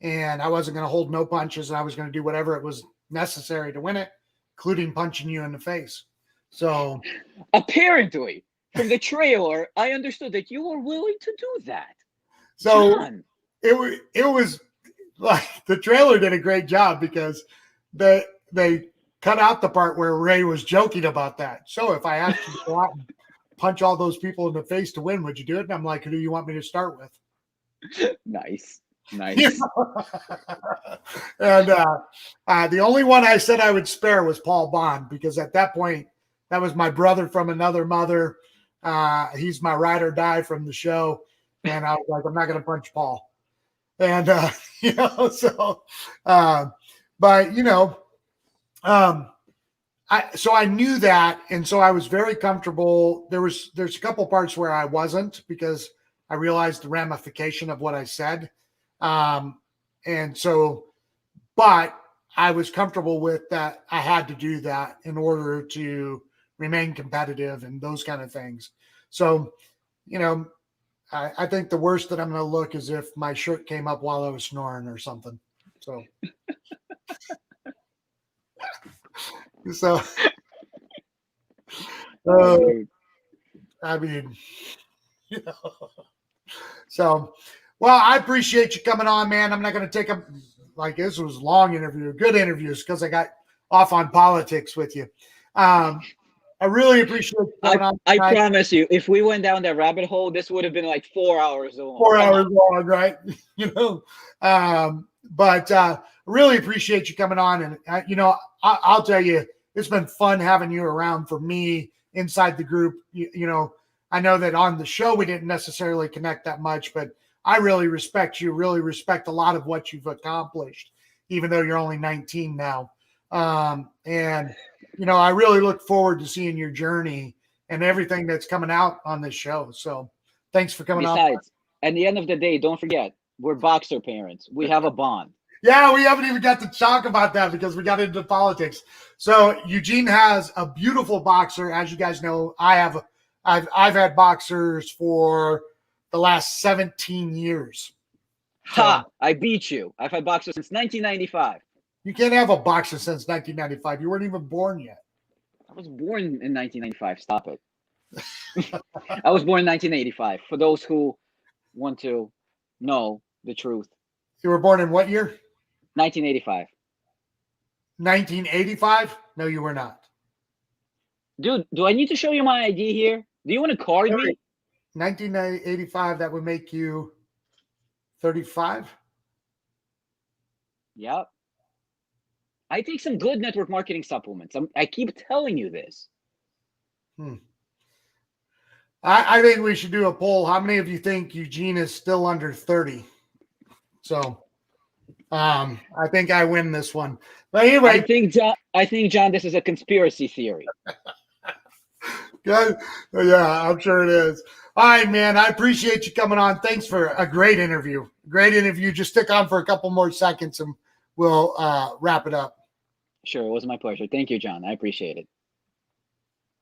and I wasn't going to hold no punches, and I was going to do whatever it was necessary to win it, including punching you in the face. So Apparently, from the trailer, I understood that you were willing to do that. so John. it was like the trailer did a great job because they cut out the part where Ray was joking about that. So if I asked you to go out and punch all those people in the face to win, would you do it? And I'm like, who do you want me to start with? Nice. You Nice. know? And the only one I said I would spare was Paul Bond because at that point, that was my brother from another mother. He's my ride or die from the show. And I was like, I'm not going to punch Paul. And, so, but, so I knew that. And so I was very comfortable. There's a couple parts where I wasn't because I realized the ramification of what I said. And so but I was comfortable with that. I had to do that in order to remain competitive and those kind of things. So, you know, I think the worst that I'm going to look is if my shirt came up while I was snoring or something. So, so, I mean, you know, so, well, I appreciate you coming on, man. I'm not going to take up like this was a long interview, good interviews because I got off on politics with you. I really appreciate you coming on. I promise you, if we went down that rabbit hole, this would have been like 4 hours long. 4 hours long, right? You know, but really appreciate you coming on. And, you know, I'll tell you, it's been fun having you around for me inside the group. You know, I know that on the show we didn't necessarily connect that much, but I really respect you, really respect a lot of what you've accomplished, even though you're only 19 now. And, you know, I really look forward to seeing your journey and everything that's coming out on this show. So thanks for coming on. Besides, at the end of the day, don't forget, we're boxer parents. We have a bond. Yeah, we haven't even got to talk about that because we got into politics. So Eugene has a beautiful boxer. As you guys know, I've had boxers for the last 17 years. Ha! I beat you. I've had boxers since 1995. You can't have a boxer since 1995. You weren't even born yet. I was born in 1995. Stop it. I was born in 1985. For those who want to know the truth. You were born in what year? 1985. 1985? No, you were not. Dude, do I need to show you my ID here? Do you want to card me? 1985, that would make you 35? Yep. I take some good network marketing supplements. I keep telling you this. I think we should do a poll. How many of you think Eugene is still under 30? So I think I win this one. But anyway, I think John, this is a conspiracy theory. Good. Yeah, I'm sure it is. All right, man. I appreciate you coming on. Thanks for a great interview. Great interview. Just stick on for a couple more seconds and we'll wrap it up. Sure. It was my pleasure. Thank you, John. I appreciate it.